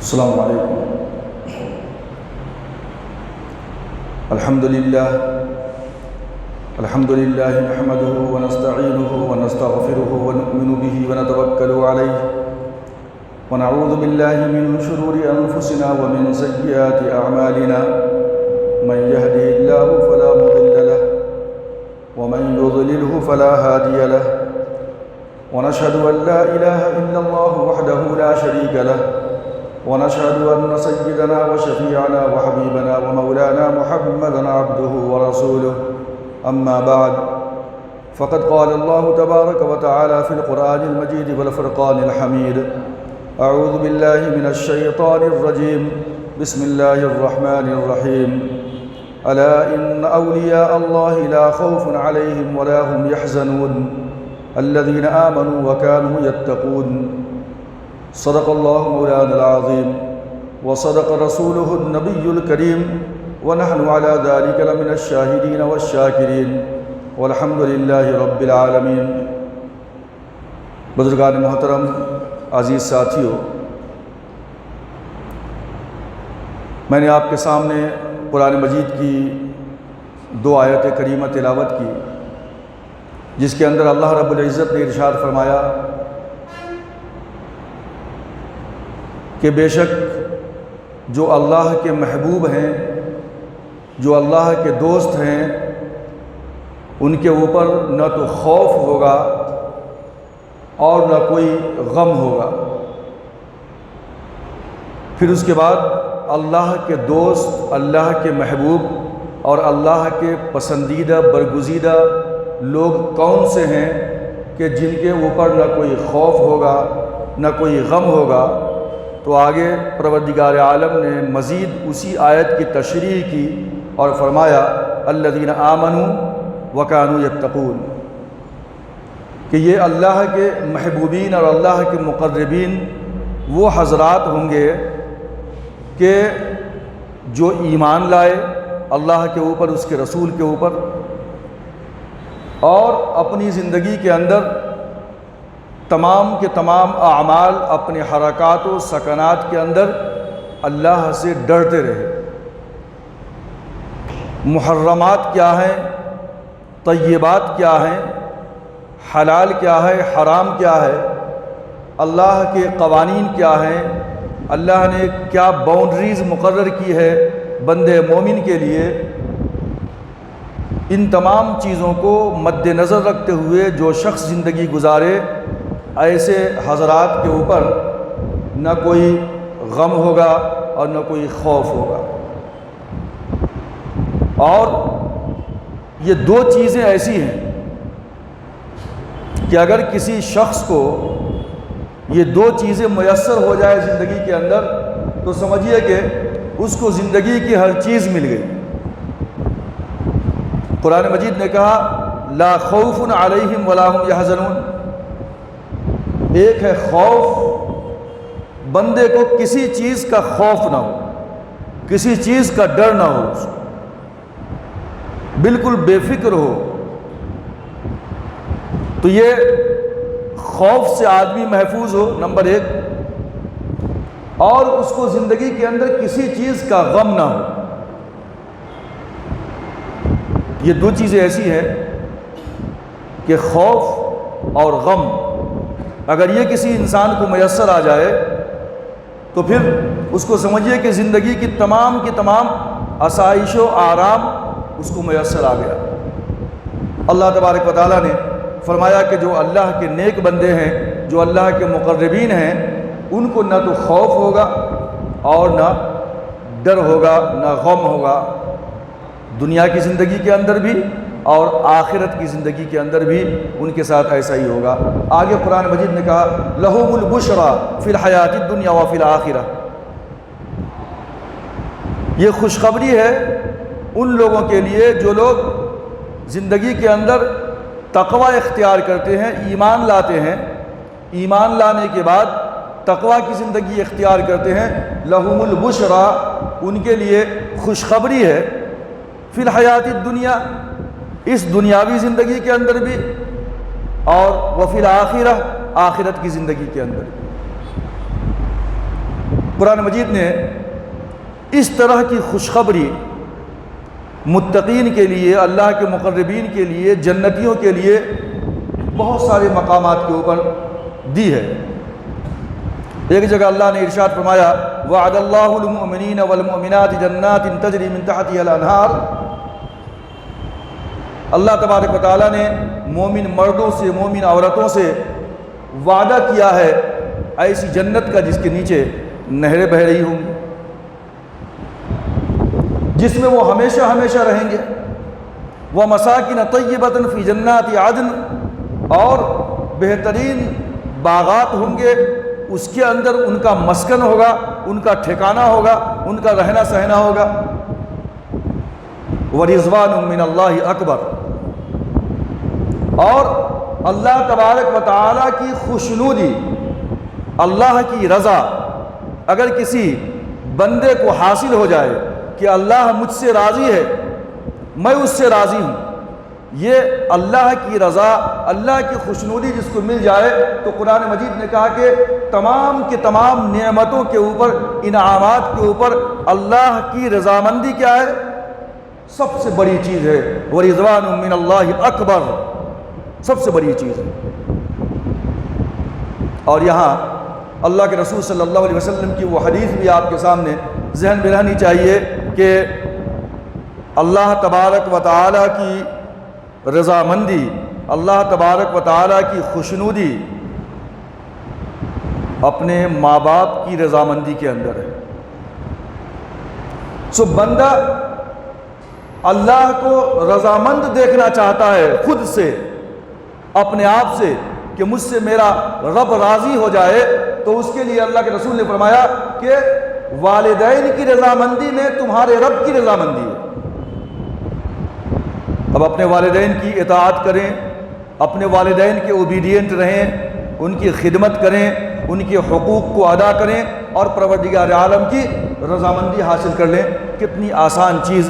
السلام علیکم۔ الحمد للہ نحمده ونستعینه ونستغفره ونؤمن به ونتوکل علیہ ونعوذ باللہ من شرور انفسنا ومن سیئات اعمالنا من يهده الله فلا مضل له ومن يضلله فلا هادي له ونشهد ان لا اله الا الله وحده لا شريك له ونشهد أن سيدنا وشفيعنا وحبيبنا ومولانا محمدا عبده ورسوله أما بعد فقد قال الله تبارك وتعالى في القرآن المجيد والفرقان الحميد أعوذ بالله من الشيطان الرجيم بسم الله الرحمن الرحيم ألا إن أولياء الله لا خوف عليهم ولا هم يحزنون الذين آمنوا وكانوا يتقون صدق اللہ مولانا العظیم وصدق رسولہ النبی الکریم ونحن على ذلك لمن الشاہدین والشاکرین والحمد للہ رب العالمین۔ بزرگان محترم، عزیز ساتھیو، میں نے آپ کے سامنے قرآن مجید کی 2 آیت کریمہ تلاوت کی، جس کے اندر اللہ رب العزت نے ارشاد فرمایا کہ بے شک جو اللہ کے محبوب ہیں، جو اللہ کے دوست ہیں، ان کے اوپر نہ تو خوف ہوگا اور نہ کوئی غم ہوگا۔ پھر اس کے بعد اللہ کے دوست، اللہ کے محبوب اور اللہ کے پسندیدہ برگزیدہ لوگ کون سے ہیں کہ جن کے اوپر نہ کوئی خوف ہوگا نہ کوئی غم ہوگا۔ تو آگے پروردگار عالم نے مزید اسی آیت کی تشریح کی اور فرمایا الذین آمنوا وکانوا یتقون، کہ یہ اللہ کے محبوبین اور اللہ کے مقربین وہ حضرات ہوں گے کہ جو ایمان لائے اللہ کے اوپر، اس کے رسول کے اوپر، اور اپنی زندگی کے اندر تمام کے تمام اعمال، اپنے حرکات و سکنات کے اندر اللہ سے ڈرتے رہے۔ محرمات کیا ہیں، طیبات کیا ہیں، حلال کیا ہے، حرام کیا ہے، اللہ کے قوانین کیا ہیں، اللہ نے کیا باؤنڈریز مقرر کی ہے بندے مومن کے لیے، ان تمام چیزوں کو مد نظر رکھتے ہوئے جو شخص زندگی گزارے، ایسے حضرات کے اوپر نہ کوئی غم ہوگا اور نہ کوئی خوف ہوگا۔ اور یہ 2 چیزیں ایسی ہیں کہ اگر کسی شخص کو یہ 2 چیزیں میسر ہو جائے زندگی کے اندر تو سمجھیے کہ اس کو زندگی کی ہر چیز مل گئی۔ قرآن مجید نے کہا لا خوف علیہم ولا هم یحزنون، ایک ہے خوف، بندے کو کسی چیز کا خوف نہ ہو، کسی چیز کا ڈر نہ ہو، بالکل بے فکر ہو۔ تو یہ خوف سے آدمی محفوظ ہو، نمبر 1، اور اس کو زندگی کے اندر کسی چیز کا غم نہ ہو۔ یہ 2 چیزیں ایسی ہیں کہ خوف اور غم اگر یہ کسی انسان کو میسر آ جائے تو پھر اس کو سمجھیے کہ زندگی کی تمام آسائش و آرام اس کو میسر آ گیا۔ اللہ تبارک و تعالیٰ نے فرمایا کہ جو اللہ کے نیک بندے ہیں، جو اللہ کے مقربین ہیں، ان کو نہ تو خوف ہوگا اور نہ ڈر ہوگا، نہ غم ہوگا، دنیا کی زندگی کے اندر بھی اور آخرت کی زندگی کے اندر بھی ان کے ساتھ ایسا ہی ہوگا۔ آگے قرآن مجید نے کہا لَهُمُ الْبُشْرَى فِي الْحَيَاةِ الدُّنْيَا وَفِي الْآخِرَةِ، یہ خوشخبری ہے ان لوگوں کے لیے جو لوگ زندگی کے اندر تقوی اختیار کرتے ہیں، ایمان لاتے ہیں، ایمان لانے کے بعد تقوی کی زندگی اختیار کرتے ہیں۔ لَهُمُ الْبُشْرَى، ان کے لیے خوشخبری ہے، فِي الْحَيَاةِ الدُّنْيَا، اس دنیاوی زندگی کے اندر بھی، اور وفی الآخرہ، آخرت کی زندگی کے اندر۔ قرآن مجید نے اس طرح کی خوشخبری متقین کے لیے، اللہ کے مقربین کے لیے، جنتیوں کے لیے بہت سارے مقامات کے اوپر دی ہے۔ ایک جگہ اللہ نے ارشاد فرمایا وعد اللہ المؤمنین والمؤمنات جنات تجری من تحتها الانہار، اللہ تبارک و تعالیٰ نے مومن مردوں سے، مومن عورتوں سے وعدہ کیا ہے ایسی جنت کا جس کے نیچے نہریں بہہ رہی ہوں گی، جس میں وہ ہمیشہ ہمیشہ رہیں گے۔ وَمَسَاكِنَ طَيِّبَةً فِي جَنَّاتِ عَدْنٍ، اور بہترین باغات ہوں گے، اس کے اندر ان کا مسکن ہوگا، ان کا ٹھکانہ ہوگا، ان کا رہنا سہنا ہوگا۔ وَرِضْوَانٌ مِّنَ اللَّهِ أَكْبَرُ، اور اللہ تبارک و تعالیٰ کی خوشنودی، اللہ کی رضا اگر کسی بندے کو حاصل ہو جائے کہ اللہ مجھ سے راضی ہے، میں اس سے راضی ہوں، یہ اللہ کی رضا، اللہ کی خوشنودی جس کو مل جائے، تو قرآن مجید نے کہا کہ تمام کے تمام نعمتوں کے اوپر، انعامات کے اوپر اللہ کی رضامندی کیا ہے؟ سب سے بڑی چیز ہے۔ وَرِضْوَانٌ مِّنَ اللَّهِ أَكْبَرُ، سب سے بڑی چیز ہے۔ اور یہاں اللہ کے رسول صلی اللہ علیہ وسلم کی وہ حدیث بھی آپ کے سامنے ذہن میں رہنی چاہیے کہ اللہ تبارک و تعالیٰ کی رضامندی، اللہ تبارک و تعالیٰ کی خوشنودی اپنے ماں باپ کی رضامندی کے اندر ہے۔ سو بندہ اللہ کو رضامند دیکھنا چاہتا ہے خود سے، اپنے آپ سے، کہ مجھ سے میرا رب راضی ہو جائے، تو اس کے لیے اللہ کے رسول نے فرمایا کہ والدین کی رضامندی میں تمہارے رب کی رضامندی ہے۔ اب اپنے والدین کی اطاعت کریں، اپنے والدین کے اوبیڈینٹ رہیں، ان کی خدمت کریں، ان کے حقوق کو ادا کریں، اور پروردگار عالم کی رضامندی حاصل کر لیں۔ کتنی آسان چیز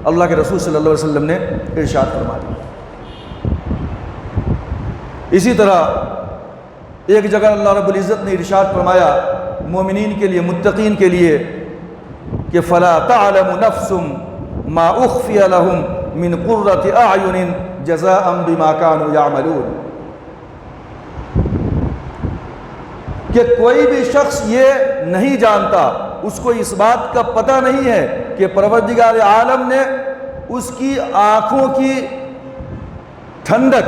اللہ کے رسول صلی اللہ علیہ وسلم نے ارشاد فرما دی۔ اسی طرح ایک جگہ اللہ رب العزت نے ارشاد فرمایا مومنین کے لیے، متقین کے لیے کہ فَلَا تَعْلَمُ نَفْسٌ مَا أُخْفِيَ لَهُم مِّن قُرَّةِ أَعْيُنٍ جَزَاءً بِمَا كَانُوا يَعْمَلُونَ، کہ کوئی بھی شخص یہ نہیں جانتا، اس کو اس بات کا پتہ نہیں ہے کہ پروردگار عالم نے اس کی آنکھوں کی ٹھنڈک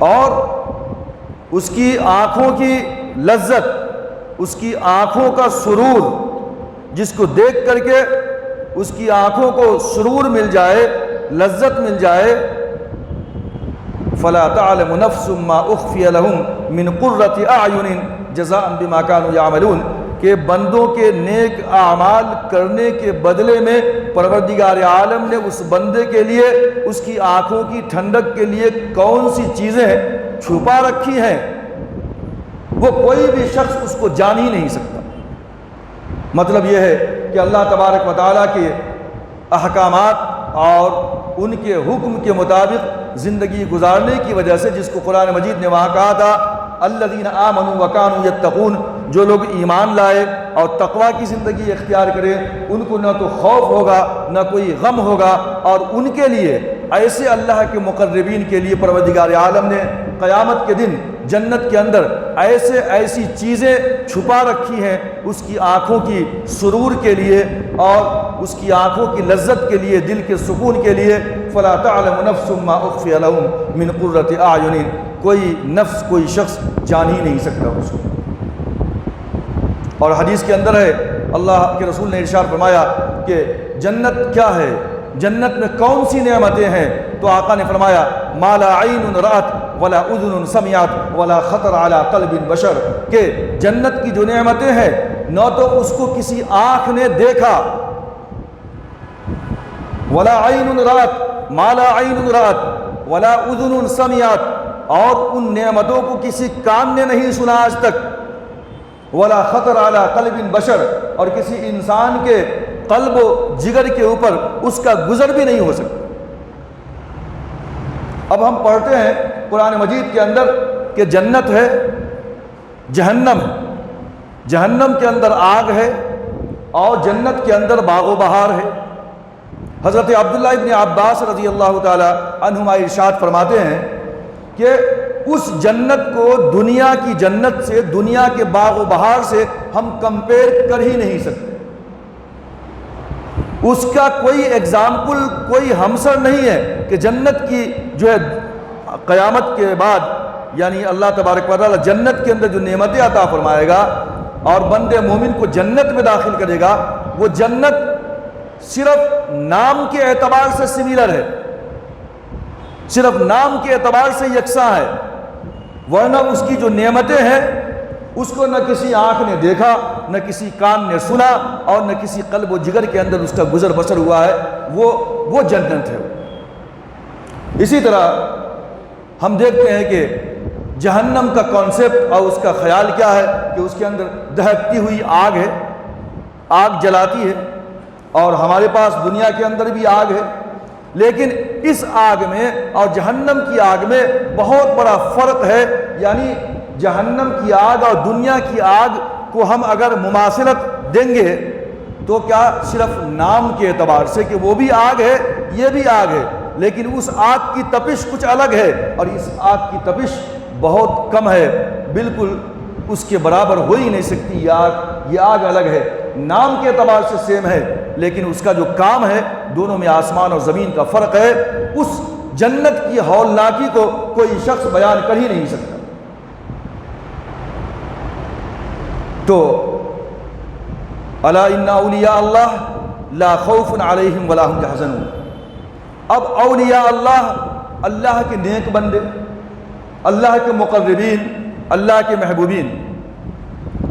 اور اس کی آنکھوں کی لذت، اس کی آنکھوں کا سرور، جس کو دیکھ کر کے اس کی آنکھوں کو سرور مل جائے، لذت مل جائے، فَلَا تَعْلَمُ نَفْسٌ مَّا أُخْفِيَ لَهُم مِّن قُرَّةِ أَعْيُنٍ جَزَاءً بِمَا كَانُوا يَعْمَلُونَ، کہ بندوں کے نیک اعمال کرنے کے بدلے میں پروردگار عالم نے اس بندے کے لیے، اس کی آنکھوں کی ٹھنڈک کے لیے کون سی چیزیں چھپا رکھی ہیں، وہ کوئی بھی شخص اس کو جان ہی نہیں سکتا۔ مطلب یہ ہے کہ اللہ تبارک و تعالیٰ کے احکامات اور ان کے حکم کے مطابق زندگی گزارنے کی وجہ سے، جس کو قرآن مجید نے وہاں کہا تھا الذین آمنوا وکانوا یتقون، جو لوگ ایمان لائے اور تقوی کی زندگی اختیار کرے، ان کو نہ تو خوف ہوگا نہ کوئی غم ہوگا، اور ان کے لیے، ایسے اللہ کے مقربین کے لیے پروردگار عالم نے قیامت کے دن جنت کے اندر ایسی چیزیں چھپا رکھی ہیں، اس کی آنکھوں کی سرور کے لیے اور اس کی آنکھوں کی لذت کے لیے، دل کے سکون کے لیے۔ فَلَا تَعْلَمُ نَفْسٌ مَّا أُخْفِيَ لَهُم مِّن قُرَّةِ أَعْيُنٍ، کوئی نفس، کوئی شخص جان ہی نہیں سکتا اس کو۔ اور حدیث کے اندر ہے، اللہ کے رسول نے ارشاد فرمایا کہ جنت کیا ہے، جنت میں کون سی نعمتیں ہیں، تو آقا نے فرمایا مَا لَا عَيْنٌ رَأَتْ وَلَا أُذُنٌ سَمِعَتْ وَلَا خَطَرَ عَلَىٰ قَلْبٍ بَشَرٍ، کہ جنت کی جو نعمتیں ہیں، نہ تو اس کو کسی آنکھ نے دیکھا، وَلَا عَيْنٌ رَأَتْ مَا لَا عَيْنٌ رَأَتْ وَلَا أُذُنٌ سَمِعَتْ، اور ان نعمتوں کو کسی کان نے نہیں سنا آج تک، وَلَا خَطَرَ عَلَىٰ قَلْبٍ بَشَرٍ، اور کسی انسان کے قلب و جگر کے اوپر اس کا گزر بھی نہیں ہو سکتا۔ اب ہم پڑھتے ہیں قرآن مجید کے اندر کہ جنت ہے، جہنم ہے، جہنم کے اندر آگ ہے اور جنت کے اندر باغ و بہار ہے۔ حضرت عبداللہ ابن عباس رضی اللہ تعالی عنہما ارشاد فرماتے ہیں کہ اس جنت کو دنیا کی جنت سے، دنیا کے باغ و بہار سے ہم کمپیئر کر ہی نہیں سکتے۔ اس کا کوئی ایگزامپل، کوئی ہمسر نہیں ہے کہ جنت کی جو ہے قیامت کے بعد، یعنی اللہ تبارک و تعالی جنت کے اندر جو نعمتیں عطا فرمائے گا اور بندے مومن کو جنت میں داخل کرے گا، وہ جنت صرف نام کے اعتبار سے سملر ہے، صرف نام کے اعتبار سے یکساں ہے، ورنہ اس کی جو نعمتیں ہیں اس کو نہ کسی آنکھ نے دیکھا، نہ کسی کان نے سنا، اور نہ کسی قلب و جگر کے اندر اس کا گزر بسر ہوا ہے۔ وہ جنت ہے۔ اسی طرح ہم دیکھتے ہیں کہ جہنم کا کانسیپٹ اور اس کا خیال کیا ہے کہ اس کے اندر دہکتی ہوئی آگ ہے، آگ جلاتی ہے، اور ہمارے پاس دنیا کے اندر بھی آگ ہے، لیکن اس آگ میں اور جہنم کی آگ میں بہت بڑا فرق ہے۔ یعنی جہنم کی آگ اور دنیا کی آگ کو ہم اگر مماثلت دیں گے تو کیا صرف نام کے اعتبار سے کہ وہ بھی آگ ہے، یہ بھی آگ ہے، لیکن اس آگ کی تپش کچھ الگ ہے اور اس آگ کی تپش بہت کم ہے، بالکل اس کے برابر ہو ہی نہیں سکتی۔ یہ آگ الگ ہے، نام کے اعتبار سے سیم ہے، لیکن اس کا جو کام ہے دونوں میں آسمان اور زمین کا فرق ہے۔ اس جنت کی ہولناکی کو کوئی شخص بیان کر ہی نہیں سکتا۔ تو الا ان اولیاء اللہ لا خوف علیہم ولا هم يحزنون۔ اب اولیاء اللہ، اللہ کے نیک بندے، اللہ کے مقربین، اللہ کے محبوبین۔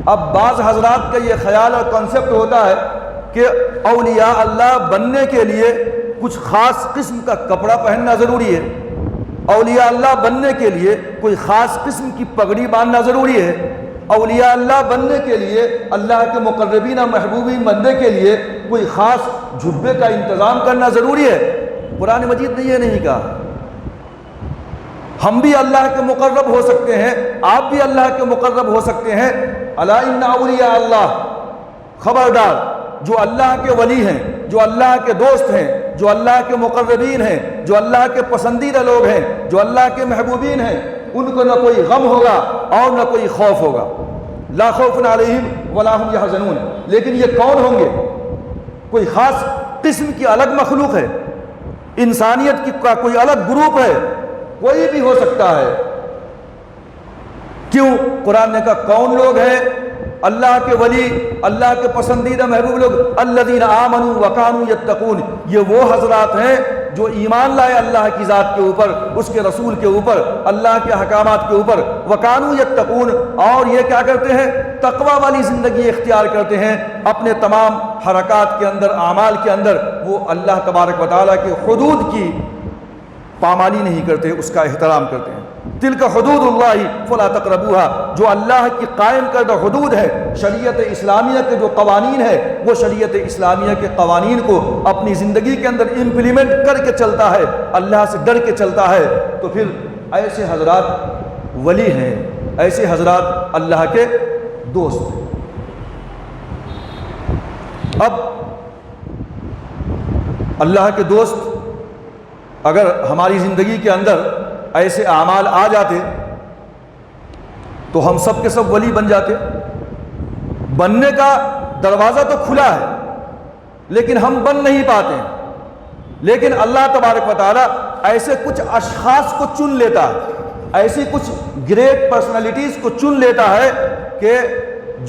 اب بعض حضرات کا یہ خیال اور کانسیپٹ ہوتا ہے کہ اولیاء اللہ بننے کے لیے کچھ خاص قسم کا کپڑا پہننا ضروری ہے، اولیاء اللہ بننے کے لیے کوئی خاص قسم کی پگڑی باندھنا ضروری ہے، اولیاء اللہ بننے کے لیے، اللہ کے مقربین اور محبوبین بننے کے لیے کوئی خاص جھبے کا انتظام کرنا ضروری ہے۔ قرآن مجید نے یہ نہیں کہا۔ ہم بھی اللہ کے مقرب ہو سکتے ہیں، آپ بھی اللہ کے مقرب ہو سکتے ہیں۔ الا ان اولیاء اللہ، خبردار جو اللہ کے ولی ہیں، جو اللہ کے دوست ہیں، جو اللہ کے مقربین ہیں، جو اللہ کے پسندیدہ لوگ ہیں، جو اللہ کے محبوبین ہیں، ان کو نہ کوئی غم ہوگا اور نہ کوئی خوف ہوگا۔ لا خوف علیہم ولا هم يحزنون۔ لیکن یہ کون ہوں گے؟ کوئی خاص قسم کی الگ مخلوق ہے، انسانیت کی کا کوئی الگ گروپ ہے، کوئی بھی ہو سکتا ہے۔ کیوں؟ قرآن نے کہا کون لوگ ہیں؟ اللہ کے ولی، اللہ کے پسندیدہ محبوب لوگ، الذین آمنوا وکانوا یتقون۔ یہ وہ حضرات ہیں جو ایمان لائے اللہ کی ذات کے اوپر، اس کے رسول کے اوپر، اللہ کے احکامات کے اوپر، وکانوا یتقون، اور یہ کیا کرتے ہیں؟ تقوی والی زندگی اختیار کرتے ہیں، اپنے تمام حرکات کے اندر، اعمال کے اندر وہ اللہ تبارک و تعالیٰ کے حدود کی پامالی نہیں کرتے، اس کا احترام کرتے ہیں۔ تلک حدود اللہ فلا تقربوها، جو اللہ کی قائم کردہ حدود ہے، شریعت اسلامیہ کے جو قوانین ہے، وہ شریعت اسلامیہ کے قوانین کو اپنی زندگی کے اندر امپلیمنٹ کر کے چلتا ہے، اللہ سے ڈر کے چلتا ہے، تو پھر ایسے حضرات ولی ہیں، ایسے حضرات اللہ کے دوست ہیں۔ اب اللہ کے دوست اگر ہماری زندگی کے اندر ایسے اعمال آ جاتے تو ہم سب کے سب ولی بن جاتے۔ بننے کا دروازہ تو کھلا ہے لیکن ہم بن نہیں پاتے، لیکن اللہ تبارک و تعالیٰ ایسے کچھ اشخاص کو چن لیتا ہے، ایسی کچھ گریٹ پرسنالٹیز کو چن لیتا ہے کہ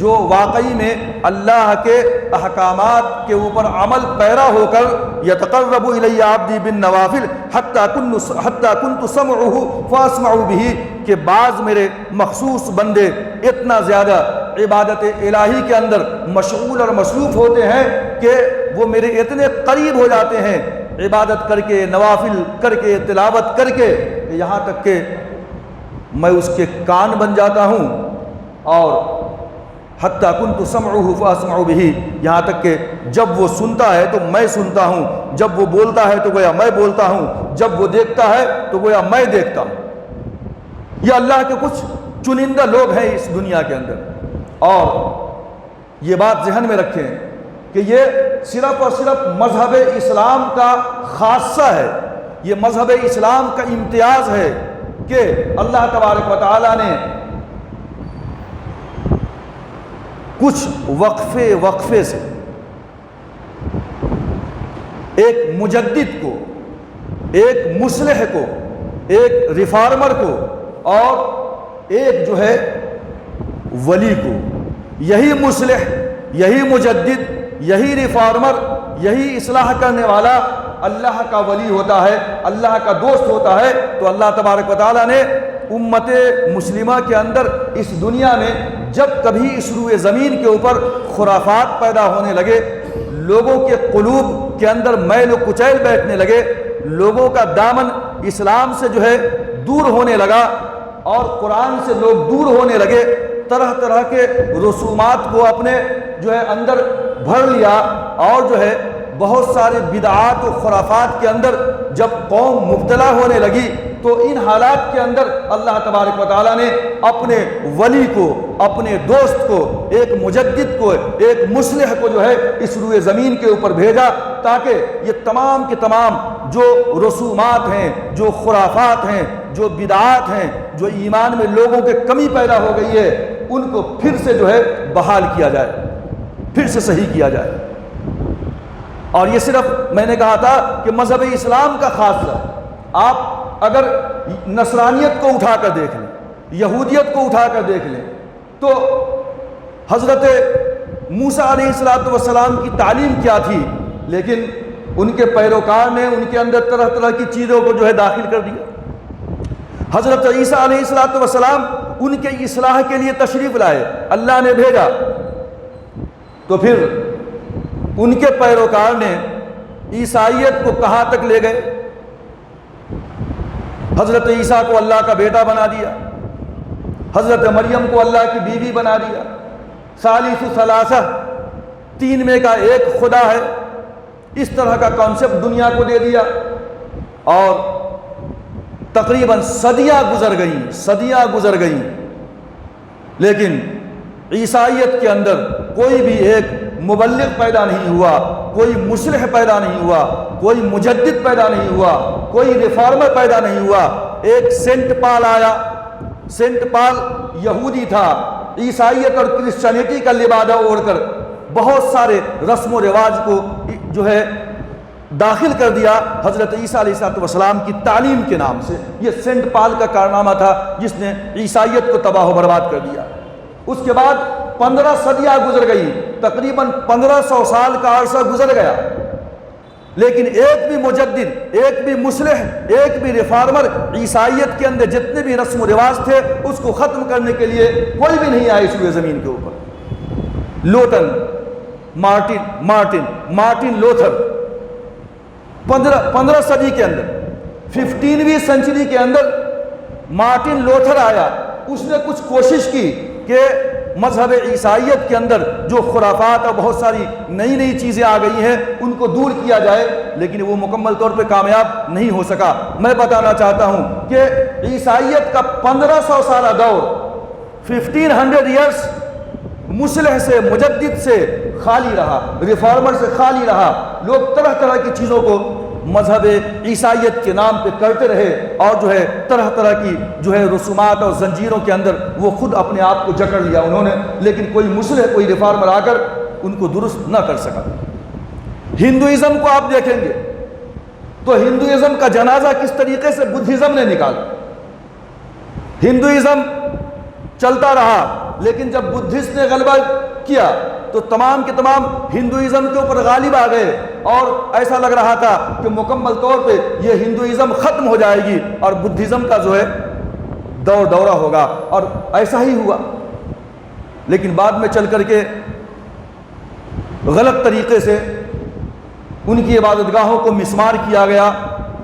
جو واقعی میں اللہ کے احکامات کے اوپر عمل پیرا ہو کر یتقرب الی عبدی بالنوافل حتی کنت سمعہ فاسمع بہ، کہ بعض میرے مخصوص بندے اتنا زیادہ عبادت الہی کے اندر مشغول اور مصروف ہوتے ہیں کہ وہ میرے اتنے قریب ہو جاتے ہیں، عبادت کر کے، نوافل کر کے، تلاوت کر کے، یہاں تک کہ میں اس کے کان بن جاتا ہوں، اور حتی کنت سمعہ فاسمع بہ، یہاں تک کہ جب وہ سنتا ہے تو میں سنتا ہوں، جب وہ بولتا ہے تو گویا میں بولتا ہوں، جب وہ دیکھتا ہے تو گویا میں دیکھتا ہوں۔ یہ اللہ کے کچھ چنندہ لوگ ہیں اس دنیا کے اندر، اور یہ بات ذہن میں رکھیں کہ یہ صرف اور صرف مذہب اسلام کا خاصہ ہے، یہ مذہب اسلام کا امتیاز ہے کہ اللہ تبارک و تعالیٰ نے کچھ وقفے سے ایک مجدد کو، ایک مصلح کو، ایک ریفارمر کو اور ایک جو ہے ولی کو، یہی مصلح، یہی مجدد، یہی ریفارمر، یہی اصلاح کرنے والا اللہ کا ولی ہوتا ہے، اللہ کا دوست ہوتا ہے۔ تو اللہ تبارک و تعالیٰ نے امت مسلمہ کے اندر اس دنیا میں جب کبھی اس روئے زمین کے اوپر خرافات پیدا ہونے لگے، لوگوں کے قلوب کے اندر میل و کچیل بیٹھنے لگے، لوگوں کا دامن اسلام سے جو ہے دور ہونے لگا اور قرآن سے لوگ دور ہونے لگے، طرح طرح کے رسومات کو اپنے جو ہے اندر بھر لیا اور جو ہے بہت سارے بدعات و خرافات کے اندر جب قوم مبتلا ہونے لگی، تو ان حالات کے اندر اللہ تبارک و تعالیٰ نے اپنے ولی کو، اپنے دوست کو، ایک مجدد کو، ایک مصلح کو جو ہے اس روئے زمین کے اوپر بھیجا، تاکہ یہ تمام کے تمام جو رسومات ہیں، جو خرافات ہیں، جو بدعات ہیں، جو ایمان میں لوگوں کے کمی پیدا ہو گئی ہے، ان کو پھر سے جو ہے بحال کیا جائے، پھر سے صحیح کیا جائے۔ اور یہ صرف میں نے کہا تھا کہ مذہب اسلام کا خاصہ ہے۔ آپ اگر نصرانیت کو اٹھا کر دیکھ لیں، یہودیت کو اٹھا کر دیکھ لیں، تو حضرت موسیٰ علیہ السلام کی تعلیم کیا تھی، لیکن ان کے پیروکار نے ان کے اندر طرح طرح کی چیزوں کو جو ہے داخل کر دیا۔ حضرت عیسیٰ علیہ السلام ان کے اصلاح کے لیے تشریف لائے، اللہ نے بھیجا، تو پھر ان کے پیروکار نے عیسائیت کو کہاں تک لے گئے؟ حضرت عیسیٰ کو اللہ کا بیٹا بنا دیا، حضرت مریم کو اللہ کی بیوی بنا دیا، ثالث ثلاثہ، تین میں کا ایک خدا ہے، اس طرح کا کانسیپٹ دنیا کو دے دیا، اور تقریباً صدیاں گزر گئیں، لیکن عیسائیت کے اندر کوئی بھی ایک مبلغ پیدا نہیں ہوا، کوئی مصلح پیدا نہیں ہوا، کوئی مجدد پیدا نہیں ہوا، کوئی ریفارمر پیدا نہیں ہوا۔ ایک سینٹ پال آیا، سینٹ پال یہودی تھا، عیسائیت اور کرسچینٹی کا لبادہ اوڑھ کر بہت سارے رسم و رواج کو جو ہے داخل کر دیا حضرت عیسیٰ علیہ السلام کی تعلیم کے نام سے۔ یہ سینٹ پال کا کارنامہ تھا جس نے عیسائیت کو تباہ و برباد کر دیا۔ اس کے بعد 15 صدیاں گزر گئی، تقریباً 1500 سال کا عرصہ گزر گیا، لیکن ایک بھی مجدد، ایک بھی مصلح، ایک بھی ریفارمر عیسائیت کے اندر جتنے بھی رسم و رواج تھے اس کو ختم کرنے کے لیے کوئی بھی نہیں آیا اس روئے زمین کے اوپر۔ لوٹن، مارٹن لوتھر 15 صدی کے اندر، 15ویں سنچری کے اندر مارٹن لوتھر آیا۔ اس نے کچھ کوشش کی کہ مذہب عیسائیت کے اندر جو خرافات اور بہت ساری نئی چیزیں آ گئی ہیں ان کو دور کیا جائے، لیکن وہ مکمل طور پہ کامیاب نہیں ہو سکا۔ میں بتانا چاہتا ہوں کہ عیسائیت کا 1500 سالہ دور، 1500 ایئرس مصلح سے، مجدد سے خالی رہا، ریفارمر سے خالی رہا۔ لوگ طرح طرح کی چیزوں کو مذہب عیسائیت کے نام پہ کرتے رہے، اور جو ہے طرح طرح کی جو ہے رسومات اور زنجیروں کے اندر وہ خود اپنے آپ کو جکڑ لیا انہوں نے، لیکن کوئی مصلح، کوئی ریفارمر آ کر ان کو درست نہ کر سکا۔ ہندوازم کو آپ دیکھیں گے تو ہندوازم کا جنازہ کس طریقے سے بدھزم نے نکالا۔ ہندوازم چلتا رہا، لیکن جب بدھسٹ نے غلبہ کیا تو تمام کے تمام ہندوازم کے اوپر غالب آ گئے، اور ایسا لگ رہا تھا کہ مکمل طور پہ یہ ہندوازم ختم ہو جائے گی اور بدھزم کا جو ہے دورہ ہوگا، اور ایسا ہی ہوا۔ لیکن بعد میں چل کر کے غلط طریقے سے ان کی عبادت گاہوں کو مسمار کیا گیا،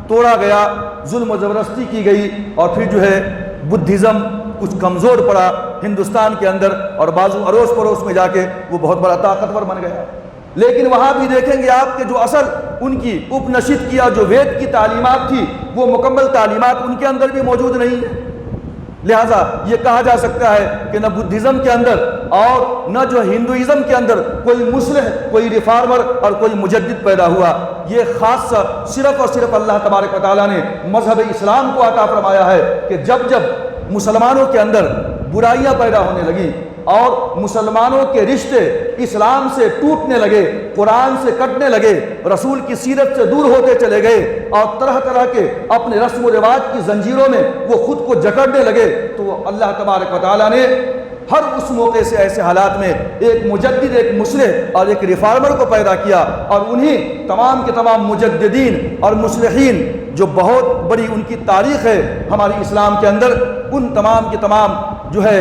توڑا گیا، ظلم و زبردستی کی گئی، اور پھر جو ہے بدھزم کچھ کمزور پڑا ہندوستان کے اندر، اور بازو اڑوس پڑوس میں جا کے وہ بہت بڑا طاقتور بن گیا۔ لیکن وہاں بھی دیکھیں گے آپ کہ جو اصل ان کی اپنشد کیا جو وید کی تعلیمات تھی، وہ مکمل تعلیمات ان کے اندر بھی موجود نہیں ہے۔ لہٰذا یہ کہا جا سکتا ہے کہ نہ بدھزم کے اندر اور نہ جو ہندوازم کے اندر کوئی مصلح، کوئی ریفارمر اور کوئی مجدد پیدا ہوا۔ یہ خاصہ صرف اور صرف اللہ تبارک و تعالیٰ نے مذہب اسلام کو عطا فرمایا ہے کہ جب جب مسلمانوں کے اندر برائیاں پیدا ہونے لگیں اور مسلمانوں کے رشتے اسلام سے ٹوٹنے لگے، قرآن سے کٹنے لگے، رسول کی سیرت سے دور ہوتے چلے گئے اور طرح طرح کے اپنے رسم و رواج کی زنجیروں میں وہ خود کو جکڑنے لگے، تو اللہ تبارک و تعالیٰ نے ہر اس موقع سے ایسے حالات میں ایک مجدد، ایک مصلح اور ایک ریفارمر کو پیدا کیا، اور انہیں تمام کے تمام مجددین اور مصلحین جو بہت بڑی ان کی تاریخ ہے ہماری اسلام کے اندر، ان تمام کے تمام جو ہے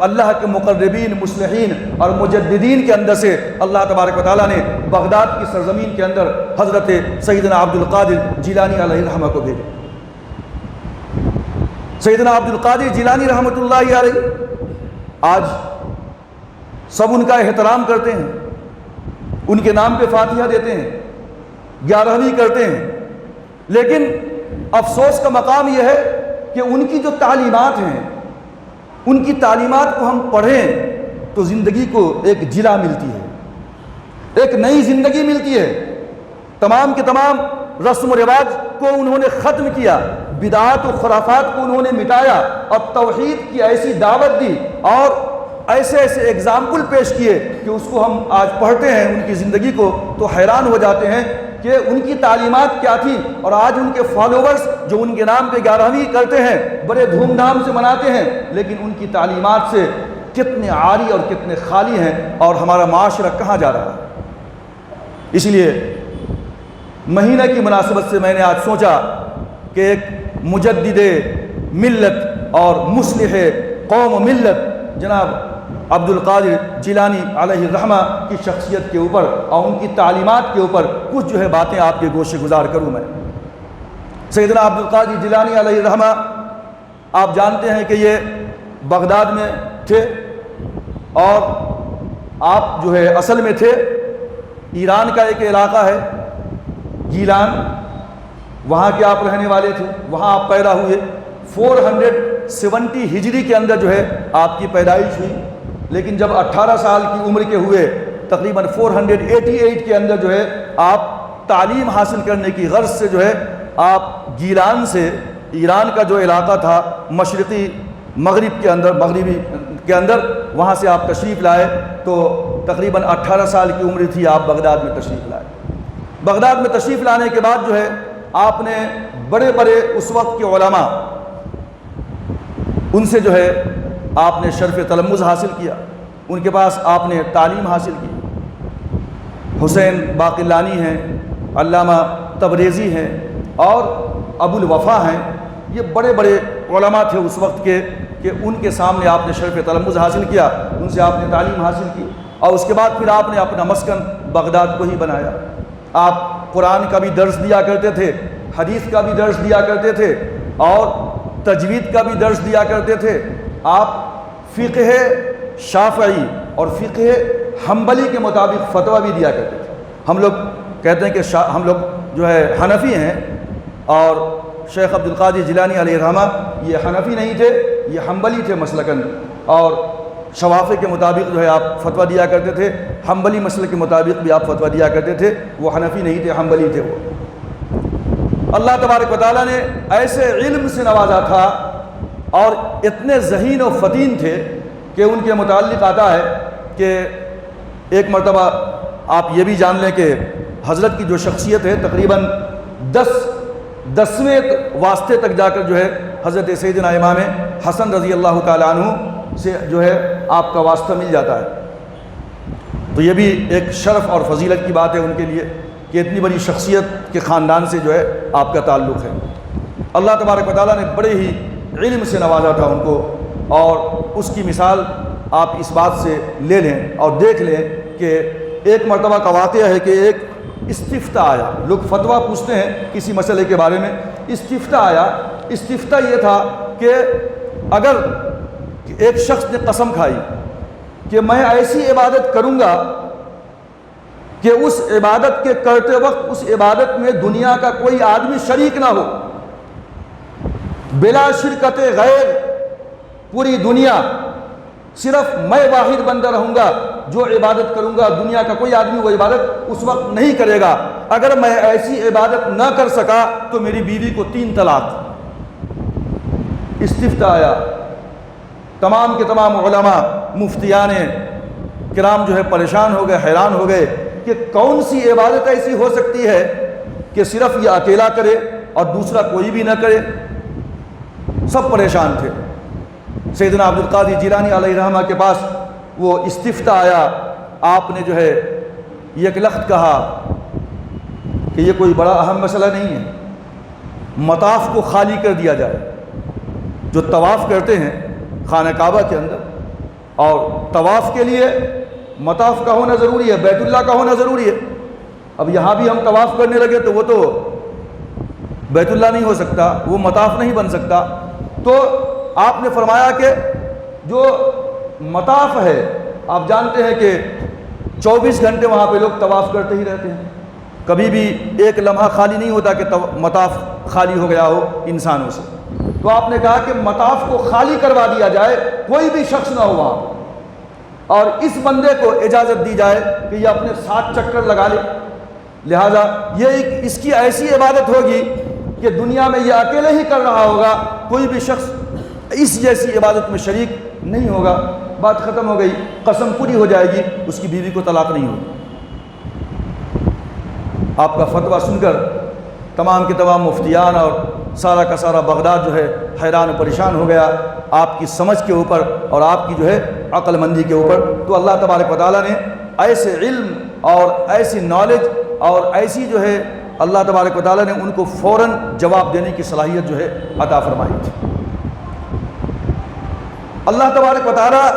اللہ کے مقربین، مصلحین اور مجددین کے اندر سے اللہ تبارک و تعالیٰ نے بغداد کی سرزمین کے اندر حضرت سیدنا عبد القادر جیلانی علیہ الرحمہ کو بھیجا۔ سیدنا عبد القادر جیلانی رحمۃ اللہ علیہ آج سب ان کا احترام کرتے ہیں، ان کے نام پہ فاتحہ دیتے ہیں، 11ویں کرتے ہیں، لیکن افسوس کا مقام یہ ہے کہ ان کی جو تعلیمات ہیں، ان کی تعلیمات کو ہم پڑھیں تو زندگی کو ایک جلا ملتی ہے، ایک نئی زندگی ملتی ہے۔ تمام کے تمام رسم و رواج کو انہوں نے ختم کیا، بدعات و خرافات کو انہوں نے مٹایا اور توحید کی ایسی دعوت دی اور ایسے ایسے اگزامپل پیش کیے کہ اس کو ہم آج پڑھتے ہیں ان کی زندگی کو تو حیران ہو جاتے ہیں کہ ان کی تعلیمات کیا تھی، اور آج ان کے فالوورز جو ان کے نام پہ 11ویں کرتے ہیں، بڑے دھوم دھام سے مناتے ہیں، لیکن ان کی تعلیمات سے کتنے عاری اور کتنے خالی ہیں، اور ہمارا معاشرہ کہاں جا رہا ہے۔ اس لیے مہینہ کی مناسبت سے میں نے آج سوچا کہ ایک مجدد ملت اور مصلح قوم و ملت جناب عبد القادر جیلانی علیہ الرحمہ کی شخصیت کے اوپر اور ان کی تعلیمات کے اوپر کچھ جو ہے باتیں آپ کے گوشے گزار کروں میں۔ سیدنا عبد القادر جیلانی علیہ الرحمہ آپ جانتے ہیں کہ یہ بغداد میں تھے، اور آپ جو ہے اصل میں تھے ایران کا ایک علاقہ ہے گیلان، وہاں کے آپ رہنے والے تھے، وہاں آپ پیدا ہوئے۔ 470 ہجری کے اندر جو ہے آپ کی پیدائش ہوئی، لیکن جب 18 سال کی عمر کے ہوئے، تقریباً 488 کے اندر جو ہے آپ تعلیم حاصل کرنے کی غرض سے جو ہے آپ گیلان سے، ایران کا جو علاقہ تھا مشرقی مغرب کے اندر وہاں سے آپ تشریف لائے، تو تقریباً 18 سال کی عمر تھی، آپ بغداد میں تشریف لائے۔ بغداد میں تشریف لانے کے بعد جو ہے آپ نے بڑے بڑے اس وقت کے علماء ان سے جو ہے آپ نے شرف تلمذ حاصل کیا، ان کے پاس آپ نے تعلیم حاصل کی۔ حسین باقلانی ہیں، علامہ تبریزی ہیں اور ابو الوفا ہیں، یہ بڑے بڑے علماء تھے اس وقت کے کہ ان کے سامنے آپ نے شرف تلمذ حاصل کیا، ان سے آپ نے تعلیم حاصل کی، اور اس کے بعد پھر آپ نے اپنا مسکن بغداد کو ہی بنایا۔ آپ قرآن کا بھی درس دیا کرتے تھے، حدیث کا بھی درس دیا کرتے تھے اور تجوید کا بھی درس دیا کرتے تھے۔ آپ فقہ شافعی اور فقہ حنبلی کے مطابق فتویٰ بھی دیا کرتے تھے۔ ہم لوگ کہتے ہیں کہ ہم لوگ جو ہے حنفی ہیں، اور شیخ عبد القادر جیلانی علیہ الرحمہ یہ حنفی نہیں تھے، یہ حنبلی تھے مسلکن، اور شوافی کے مطابق جو ہے آپ فتویٰ دیا کرتے تھے، حنبلی مسلک کے مطابق بھی آپ فتویٰ دیا کرتے تھے، وہ حنفی نہیں تھے، حنبلی تھے وہ۔ اللہ تبارک و تعالیٰ نے ایسے علم سے نوازا تھا اور اتنے ذہین و فطین تھے کہ ان کے متعلق آتا ہے کہ ایک مرتبہ آپ یہ بھی جان لیں کہ حضرت کی جو شخصیت ہے تقریباً 10ویں واسطے تک جا کر جو ہے حضرت سیدنا امام حسن رضی اللہ تعالیٰ عنہ سے جو ہے آپ کا واسطہ مل جاتا ہے۔ تو یہ بھی ایک شرف اور فضیلت کی بات ہے ان کے لیے کہ اتنی بڑی شخصیت کے خاندان سے جو ہے آپ کا تعلق ہے۔ اللہ تبارک و تعالیٰ نے بڑے ہی علم سے نوازا تھا ان کو، اور اس کی مثال آپ اس بات سے لے لیں اور دیکھ لیں کہ ایک مرتبہ کا واقعہ ہے کہ ایک استفتاء آیا، لوگ فتویٰ پوچھتے ہیں کسی مسئلے کے بارے میں، استفتاء آیا۔ استفتاء یہ تھا کہ اگر ایک شخص نے قسم کھائی کہ میں ایسی عبادت کروں گا کہ اس عبادت کے کرتے وقت اس عبادت میں دنیا کا کوئی آدمی شریک نہ ہو، بلا شرکت غیر، پوری دنیا صرف میں واحد بندہ رہوں گا جو عبادت کروں گا، دنیا کا کوئی آدمی وہ عبادت اس وقت نہیں کرے گا۔ اگر میں ایسی عبادت نہ کر سکا تو میری بیوی کو 3 طلاق۔ استفتاء آیا، تمام کے تمام علماء مفتیان کرام جو ہے پریشان ہو گئے، حیران ہو گئے کہ کون سی عبادت ایسی ہو سکتی ہے کہ صرف یہ اکیلا کرے اور دوسرا کوئی بھی نہ کرے۔ سب پریشان تھے۔ سیدنا عبد القادر جیلانی علیہ رحمہ کے پاس وہ استفتاء آیا، آپ نے جو ہے یک لخت کہا کہ یہ کوئی بڑا اہم مسئلہ نہیں ہے، مطاف کو خالی کر دیا جائے۔ جو طواف کرتے ہیں خانہ کعبہ کے اندر، اور طواف کے لیے مطاف کا ہونا ضروری ہے، بیت اللہ کا ہونا ضروری ہے۔ اب یہاں بھی ہم طواف کرنے لگے تو وہ تو بیت اللہ نہیں ہو سکتا، وہ مطاف نہیں بن سکتا۔ تو آپ نے فرمایا کہ جو مطاف ہے، آپ جانتے ہیں کہ 24 گھنٹے وہاں پہ لوگ طواف کرتے ہی رہتے ہیں، کبھی بھی ایک لمحہ خالی نہیں ہوتا کہ مطاف خالی ہو گیا ہو انسانوں سے۔ تو آپ نے کہا کہ مطاف کو خالی کروا دیا جائے، کوئی بھی شخص نہ ہو وہاں، اور اس بندے کو اجازت دی جائے کہ یہ اپنے 7 چکر لگا لے۔ لہذا یہ اس کی ایسی عبادت ہوگی کہ دنیا میں یہ اکیلے ہی کر رہا ہوگا، کوئی بھی شخص اس جیسی عبادت میں شریک نہیں ہوگا۔ بات ختم ہو گئی، قسم پوری ہو جائے گی، اس کی بیوی کو طلاق نہیں ہوگی۔ آپ کا فتویٰ سن کر تمام کے تمام مفتیان اور سارا کا سارا بغداد جو ہے حیران و پریشان ہو گیا، آپ کی سمجھ کے اوپر اور آپ کی جو ہے عقل مندی کے اوپر۔ تو اللہ تبارک و تعالیٰ نے ایسے علم اور ایسی نالج اور ایسی جو ہے اللہ تبارک و تعالیٰ نے ان کو فوراً جواب دینے کی صلاحیت جو ہے عطا فرمائی تھی۔ اللہ تبارک و تعالیٰ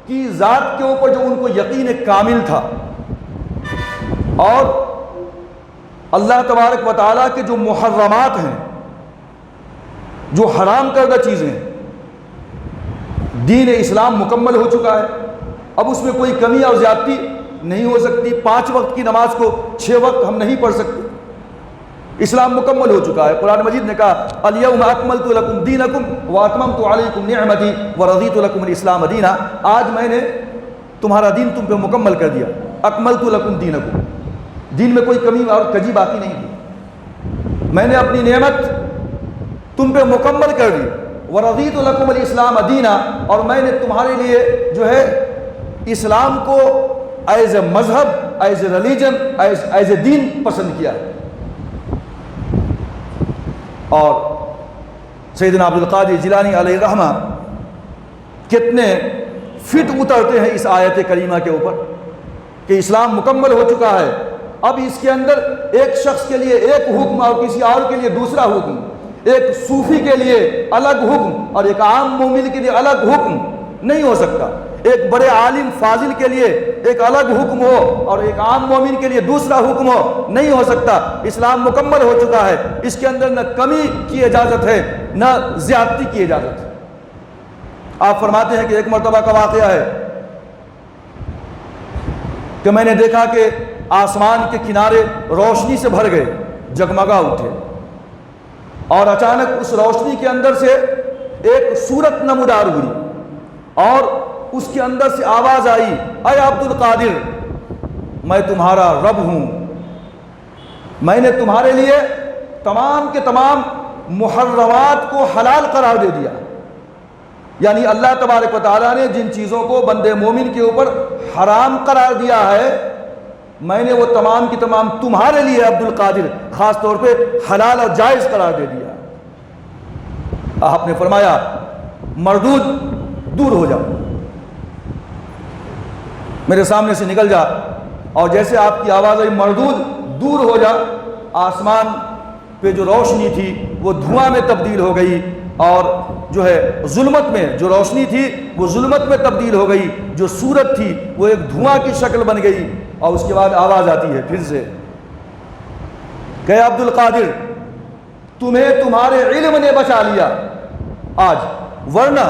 کی ذات کے اوپر جو ان کو یقین کامل تھا، اور اللہ تبارک و تعالیٰ کے جو محرمات ہیں، جو حرام کردہ چیزیں ہیں، دین اسلام مکمل ہو چکا ہے، اب اس میں کوئی کمی اور زیادتی نہیں ہو سکتی۔ 5 وقت کی نماز کو 6 وقت ہم نہیں پڑھ سکتے، اسلام مکمل ہو چکا ہے۔ قرآن مجید نے کہا الیوم اکملت لکم دینکم واتممت علیکم نعمتی ورضیت لکم الاسلام دینا، آج میں نے تمہارا دین تم پہ مکمل کر دیا۔ اکملت لکم دینکم، دین میں کوئی کمی اور کجی باقی نہیں تھی، میں نے اپنی نعمت تم پہ مکمل کر دی۔ ورضیت لکم الاسلام دینا، اور میں نے تمہارے لیے جو ہے اسلام کو ایز اے مذہب، as a religion, as a دین پسند کیا۔ اور سیدنا عبد القادر جیلانی علیہ رحمہ کتنے فٹ اترتے ہیں اس آیت کریمہ کے اوپر کہ اسلام مکمل ہو چکا ہے، اب اس کے اندر ایک شخص کے لیے ایک حکم اور کسی اور کے لیے دوسرا حکم، ایک صوفی کے لیے الگ حکم اور ایک عام مومن کے لیے الگ حکم نہیں ہو سکتا۔ ایک بڑے عالم فاضل کے لیے ایک الگ حکم ہو اور ایک عام مومن کے لیے دوسرا حکم ہو، نہیں ہو سکتا۔ اسلام مکمل ہو چکا ہے، اس کے اندر نہ کمی کی اجازت ہے نہ زیادتی کی اجازت ہے۔ آپ فرماتے ہیں کہ ایک مرتبہ کا واقعہ ہے کہ میں نے دیکھا کہ آسمان کے کنارے روشنی سے بھر گئے، جگمگا اٹھے، اور اچانک اس روشنی کے اندر سے ایک صورت نمودار ہوئی، اور اس کے اندر سے آواز آئی، اے عبد القادر، میں تمہارا رب ہوں، میں نے تمہارے لیے تمام کے تمام محرمات کو حلال قرار دے دیا۔ یعنی اللہ تبارک و تعالیٰ نے جن چیزوں کو بندے مومن کے اوپر حرام قرار دیا ہے، میں نے وہ تمام کی تمام تمہارے لیے عبد القادر خاص طور پہ حلال اور جائز قرار دے دیا۔ آپ نے فرمایا مردود دور ہو جا، میرے سامنے سے نکل جا، اور جیسے آپ کی آواز آئی مردود دور ہو جا، آسمان پہ جو روشنی تھی وہ دھواں میں تبدیل ہو گئی، اور جو ہے ظلمت میں جو روشنی تھی وہ ظلمت میں تبدیل ہو گئی، جو صورت تھی وہ ایک دھواں کی شکل بن گئی، اور اس کے بعد آواز آتی ہے پھر سے کہ عبد القادر، تمہیں تمہارے علم نے بچا لیا آج، ورنہ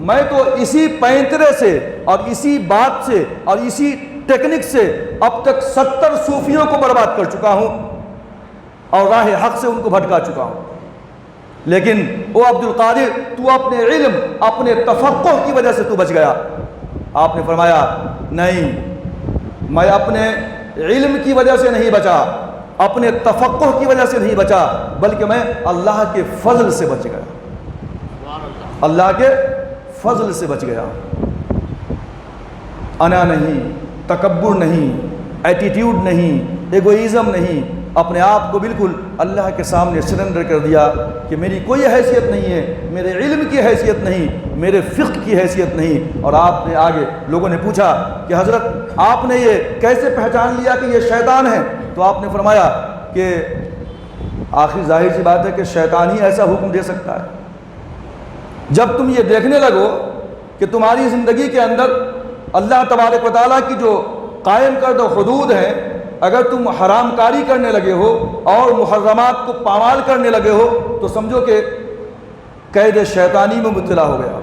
میں تو اسی پینترے سے اور اسی بات سے اور اسی ٹیکنک سے اب تک 70 صوفیوں کو برباد کر چکا ہوں اور راہ حق سے ان کو بھٹکا چکا ہوں۔ لیکن او عبد القادر تو اپنے علم اپنے تفقہ کی وجہ سے تو بچ گیا۔ آپ نے فرمایا نہیں، میں اپنے علم کی وجہ سے نہیں بچا، اپنے تفقہ کی وجہ سے نہیں بچا، بلکہ میں اللہ کے فضل سے بچ گیا، اللہ کے فضل سے بچ گیا۔ انا نہیں، تکبر نہیں، ایٹیٹیوڈ نہیں، ایگوئزم نہیں، اپنے آپ کو بالکل اللہ کے سامنے سرنڈر کر دیا کہ میری کوئی حیثیت نہیں ہے، میرے علم کی حیثیت نہیں، میرے فقہ کی حیثیت نہیں۔ اور آپ نے آگے لوگوں نے پوچھا کہ حضرت آپ نے یہ کیسے پہچان لیا کہ یہ شیطان ہے؟ تو آپ نے فرمایا کہ آخر ظاہر سی بات ہے کہ شیطان ہی ایسا حکم دے سکتا ہے۔ جب تم یہ دیکھنے لگو کہ تمہاری زندگی کے اندر اللہ تبارک و تعالیٰ کی جو قائم کردہ حدود ہیں، اگر تم حرام کاری کرنے لگے ہو اور محرمات کو پامال کرنے لگے ہو تو سمجھو کہ قید شیطانی میں مبتلا ہو گیا،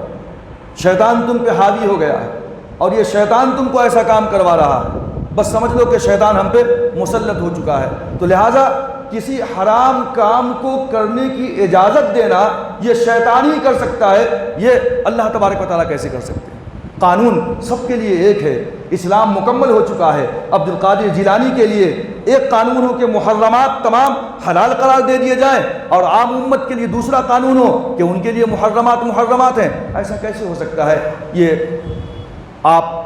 شیطان تم پہ حاوی ہو گیا ہے اور یہ شیطان تم کو ایسا کام کروا رہا ہے، بس سمجھ لو کہ شیطان ہم پہ مسلط ہو چکا ہے۔ تو لہٰذا کسی حرام کام کو کرنے کی اجازت دینا یہ شیطان ہی کر سکتا ہے، یہ اللہ تبارک و تعالیٰ کیسے کر سکتے ہیں؟ قانون سب کے لیے ایک ہے، اسلام مکمل ہو چکا ہے۔ عبد القادر جیلانی کے لیے ایک قانون ہو کہ محرمات تمام حلال قرار دے دیے جائیں، اور عام امت کے لیے دوسرا قانون ہو کہ ان کے لیے محرمات محرمات ہیں۔ ایسا کیسے ہو سکتا ہے؟ یہ آپ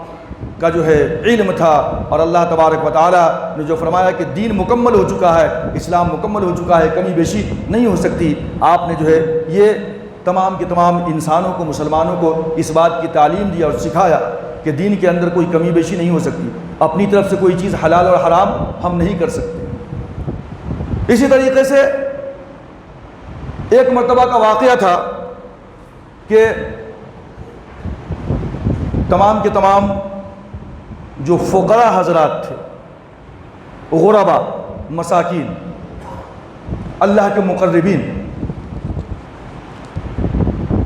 کا جو ہے علم تھا، اور اللہ تبارک و تعالیٰ نے جو فرمایا کہ دین مکمل ہو چکا ہے، اسلام مکمل ہو چکا ہے، کمی بیشی نہیں ہو سکتی۔ آپ نے جو ہے یہ تمام کے تمام انسانوں کو، مسلمانوں کو اس بات کی تعلیم دی اور سکھایا کہ دین کے اندر کوئی کمی بیشی نہیں ہو سکتی، اپنی طرف سے کوئی چیز حلال اور حرام ہم نہیں کر سکتے۔ اسی طریقے سے ایک مرتبہ کا واقعہ تھا کہ تمام کے تمام جو فقراء حضرات تھے، غربا، مساکین، اللہ کے مقربین،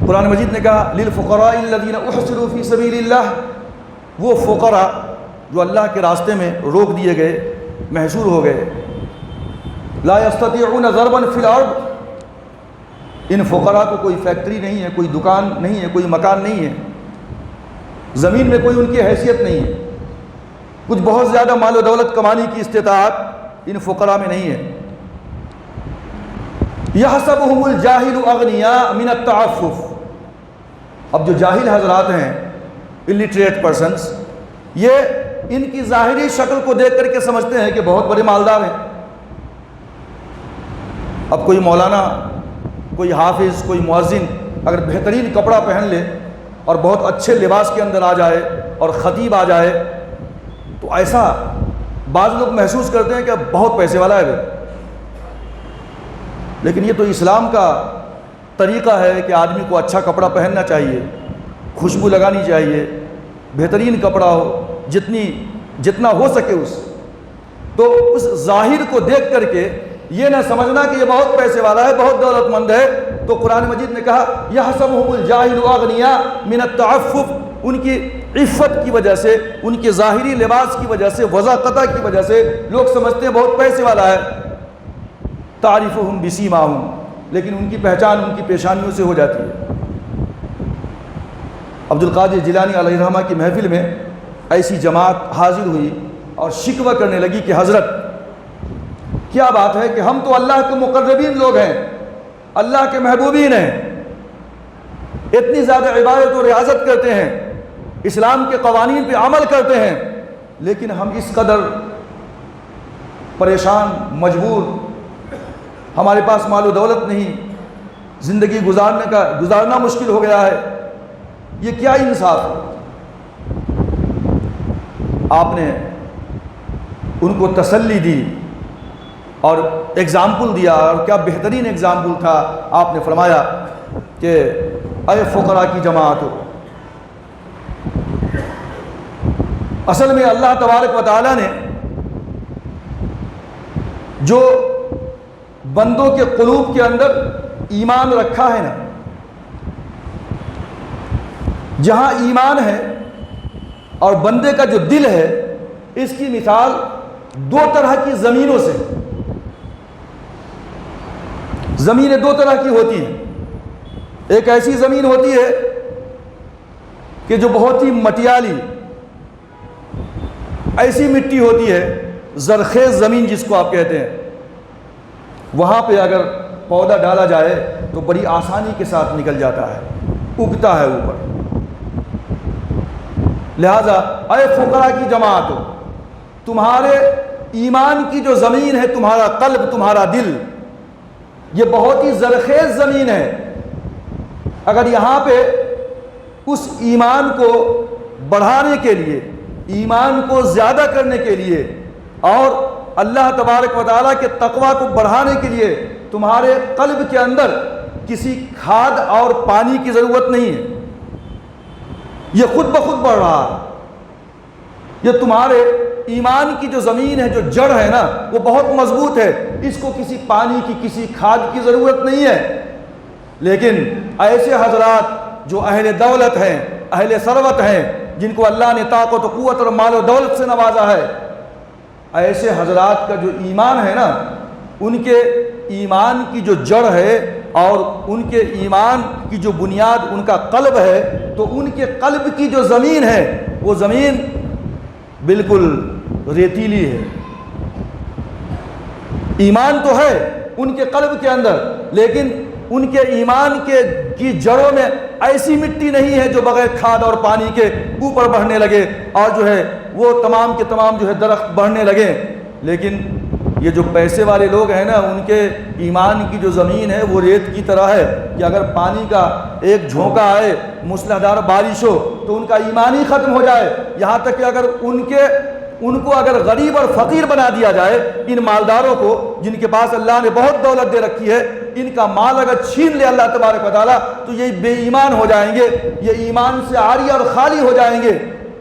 قرآن مجید نے کہا للفقراء الذین احصروا فی سبیل اللہ، وہ فقراء جو اللہ کے راستے میں روک دیے گئے، محصور ہو گئے، لا یستطیعون ضربا فی الارض، ان فقراء کو کوئی فیکٹری نہیں ہے، کوئی دکان نہیں ہے، کوئی مکان نہیں ہے، زمین میں کوئی ان کی حیثیت نہیں ہے، کچھ بہت زیادہ مال و دولت کمانے کی استطاعت ان فقراء میں نہیں ہے۔ یحسبهم الجاہل اغنیاء من التعفف، اب جو جاہل حضرات ہیں، الٹریٹ پرسنس، یہ ان کی ظاہری شکل کو دیکھ کر کے سمجھتے ہیں کہ بہت بڑے مالدار ہیں۔ اب کوئی مولانا، کوئی حافظ، کوئی مؤذن اگر بہترین کپڑا پہن لے اور بہت اچھے لباس کے اندر آ جائے اور خطیب آ جائے تو ایسا بعض لوگ محسوس کرتے ہیں کہ بہت پیسے والا ہے وہ۔ لیکن یہ تو اسلام کا طریقہ ہے کہ آدمی کو اچھا کپڑا پہننا چاہیے، خوشبو لگانی چاہیے، بہترین کپڑا ہو، جتنا ہو سکے تو اس ظاہر کو دیکھ کر کے یہ نہ سمجھنا کہ یہ بہت پیسے والا ہے، بہت دولت مند ہے۔ تو قرآن مجید نے کہا یحسبهم الجاہل اغنیاء من التعفف، ان کی عفت کی وجہ سے، ان کے ظاہری لباس کی وجہ سے، وضاقتہ کی وجہ سے لوگ سمجھتے ہیں بہت پیسے والا ہے۔ تعریفهم بسیماہم، لیکن ان کی پہچان ان کی پیشانیوں سے ہو جاتی ہے۔ عبد القادر جیلانی علیہ الرحمہ کی محفل میں ایسی جماعت حاضر ہوئی اور شکوہ کرنے لگی کہ حضرت کیا بات ہے کہ ہم تو اللہ کے مقربین لوگ ہیں، اللہ کے محبوبین ہیں، اتنی زیادہ عبادت و ریاضت کرتے ہیں، اسلام کے قوانین پہ عمل کرتے ہیں، لیکن ہم اس قدر پریشان، مجبور، ہمارے پاس مال و دولت نہیں، زندگی گزارنا مشکل ہو گیا ہے، یہ کیا انصاف ہے؟ آپ نے ان کو تسلی دی اور ایگزامپل دیا، اور کیا بہترین ایگزامپل تھا۔ آپ نے فرمایا کہ اے فقراء کی جماعت، اصل میں اللہ تبارک و تعالیٰ نے جو بندوں کے قلوب کے اندر ایمان رکھا ہے نا، جہاں ایمان ہے اور بندے کا جو دل ہے، اس کی مثال دو طرح کی زمینوں سے۔ زمینیں دو طرح کی ہوتی ہیں. ایک ایسی زمین ہوتی ہے کہ جو بہت ہی مٹیالی ایسی مٹی ہوتی ہے، زرخیز زمین جس کو آپ کہتے ہیں. وہاں پہ اگر پودا ڈالا جائے تو بڑی آسانی کے ساتھ نکل جاتا ہے، اگتا ہے اوپر. لہذا اے فقراء کی جماعت، تمہارے ایمان کی جو زمین ہے، تمہارا قلب، تمہارا دل، یہ بہت ہی زرخیز زمین ہے. اگر یہاں پہ اس ایمان کو بڑھانے کے لیے، ایمان کو زیادہ کرنے کے لیے اور اللہ تبارک و تعالیٰ کے تقوی کو بڑھانے کے لیے تمہارے قلب کے اندر کسی کھاد اور پانی کی ضرورت نہیں ہے، یہ خود بخود بڑھ رہا ہے. یہ تمہارے ایمان کی جو زمین ہے، جو جڑ ہے نا، وہ بہت مضبوط ہے، اس کو کسی پانی کی، کسی کھاد کی ضرورت نہیں ہے. لیکن ایسے حضرات جو اہل دولت ہیں، اہل ثروت ہیں، جن کو اللہ نے طاقت و قوت اور مال و دولت سے نوازا ہے، ایسے حضرات کا جو ایمان ہے نا، ان کے ایمان کی جو جڑ ہے اور ان کے ایمان کی جو بنیاد ان کا قلب ہے، تو ان کے قلب کی جو زمین ہے، وہ زمین بالکل ریتیلی ہے. ایمان تو ہے ان کے قلب کے اندر، لیکن ان کے ایمان کی جڑوں میں ایسی مٹی نہیں ہے جو بغیر کھاد اور پانی کے اوپر بڑھنے لگے اور جو ہے وہ تمام کے تمام جو ہے درخت بڑھنے لگے. لیکن یہ جو پیسے والے لوگ ہیں نا، ان کے ایمان کی جو زمین ہے وہ ریت کی طرح ہے کہ اگر پانی کا ایک جھونکا آئے، موسلادھار بارش ہو، تو ان کا ایمان ہی ختم ہو جائے. یہاں تک کہ اگر ان کو اگر غریب اور فقیر بنا دیا جائے، ان مالداروں کو جن کے پاس اللہ نے بہت دولت دے رکھی ہے، ان کا مال اگر چھین لے اللہ تبارک و تعالیٰ، تو یہ بے ایمان ہو جائیں گے، یہ ایمان سے عاری اور خالی ہو جائیں گے.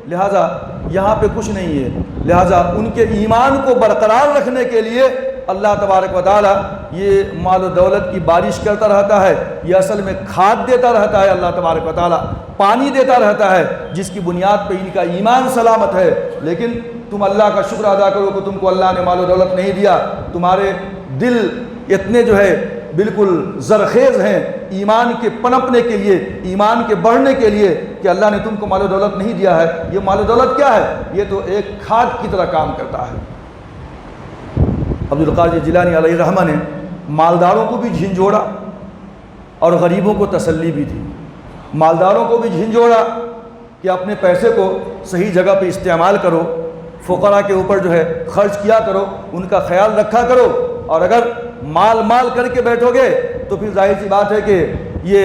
لہٰذا یہاں پہ کچھ نہیں ہے. لہٰذا ان کے ایمان کو برقرار رکھنے کے لیے اللہ تبارک و تعالیٰ یہ مال و دولت کی بارش کرتا رہتا ہے. یہ اصل میں کھاد دیتا رہتا ہے اللہ تبارک و تعالیٰ، پانی دیتا رہتا ہے، جس کی بنیاد پہ ان کا ایمان سلامت ہے. لیکن تم اللہ کا شکر ادا کرو کہ تم کو اللہ نے مال و دولت نہیں دیا. تمہارے دل اتنے جو ہے بالکل زرخیز ہیں ایمان کے پنپنے کے لیے، ایمان کے بڑھنے کے لیے، کہ اللہ نے تم کو مال و دولت نہیں دیا ہے. یہ مال و دولت کیا ہے؟ یہ تو ایک کھاد کی طرح کام کرتا ہے. عبدالقادر جیلانی علیہ الرحمہ نے مالداروں کو بھی جھنجھوڑا اور غریبوں کو تسلی بھی دی. مالداروں کو بھی جھنجھوڑا کہ اپنے پیسے کو صحیح جگہ پہ استعمال کرو، فقراء کے اوپر جو ہے خرچ کیا کرو، ان کا خیال رکھا کرو. اور اگر مال کر کے بیٹھو گے تو پھر ظاہر سی بات ہے کہ یہ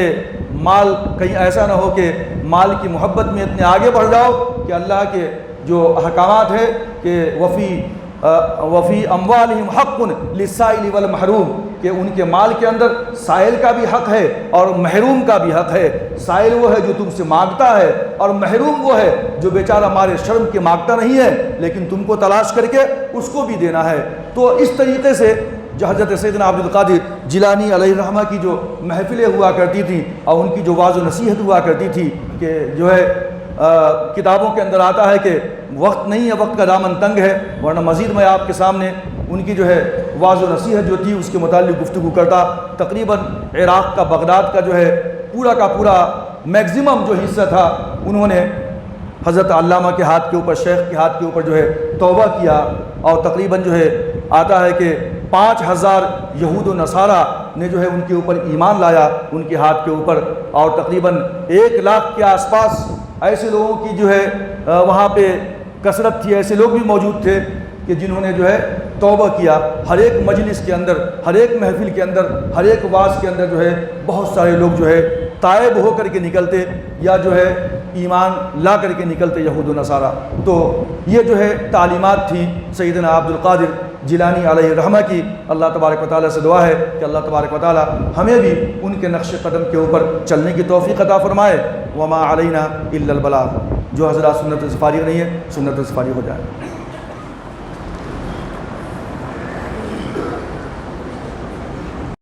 مال کہیں ایسا نہ ہو کہ مال کی محبت میں اتنے آگے بڑھ جاؤ کہ اللہ کے جو احکامات ہے کہ وفی اموالہم حق للسائل والمحروم، کہ ان کے مال کے اندر سائل کا بھی حق ہے اور محروم کا بھی حق ہے. سائل وہ ہے جو تم سے مانگتا ہے، اور محروم وہ ہے جو بیچارہ مارے شرم کے مانگتا نہیں ہے لیکن تم کو تلاش کر کے اس کو بھی دینا ہے. تو اس طریقے سے حضرت سیدنا عبدالقادر جیلانی علیہ الرحمہ کی جو محفلیں ہوا کرتی تھیں اور ان کی جو واعظ و نصیحت ہوا کرتی تھی، کہ جو ہے کتابوں کے اندر آتا ہے کہ وقت نہیں ہے، وقت کا دامن تنگ ہے، ورنہ مزید میں آپ کے سامنے ان کی جو ہے واعظ و نصیحت جو تھی اس کے متعلق گفتگو کرتا. تقریباً عراق کا، بغداد کا جو ہے پورا کا پورا میکزیمم جو حصہ تھا، انہوں نے حضرت علامہ کے ہاتھ کے اوپر، شیخ کے ہاتھ کے اوپر جو ہے توبہ کیا. اور تقریباً جو ہے آتا ہے کہ 5000 یہود و نصارہ نے جو ہے ان کے اوپر ایمان لایا ان کے ہاتھ کے اوپر. اور تقریباً 1 لاکھ کے آس پاس ایسے لوگوں کی جو ہے وہاں پہ کثرت تھی، ایسے لوگ بھی موجود تھے کہ جنہوں نے جو ہے توبہ کیا. ہر ایک مجلس کے اندر، ہر ایک محفل کے اندر، ہر ایک واعظ کے اندر جو ہے بہت سارے لوگ جو ہے تائب ہو کر کے نکلتے یا جو ہے ایمان لا کر کے نکلتے یہود و نصارہ. تو یہ جو ہے تعلیمات تھی سیدنا عبدالقادر جیلانی علیہ الرحمہ کی. اللہ تبارک و تعالیٰ سے دعا ہے کہ اللہ تبارک و تعالیٰ ہمیں بھی ان کے نقش قدم کے اوپر چلنے کی توفیق عطا فرمائے. وما علینا الا البلاغ. جو حضرات سنت سے فارغ نہیں ہے، سنت سے فارغ ہو جائے.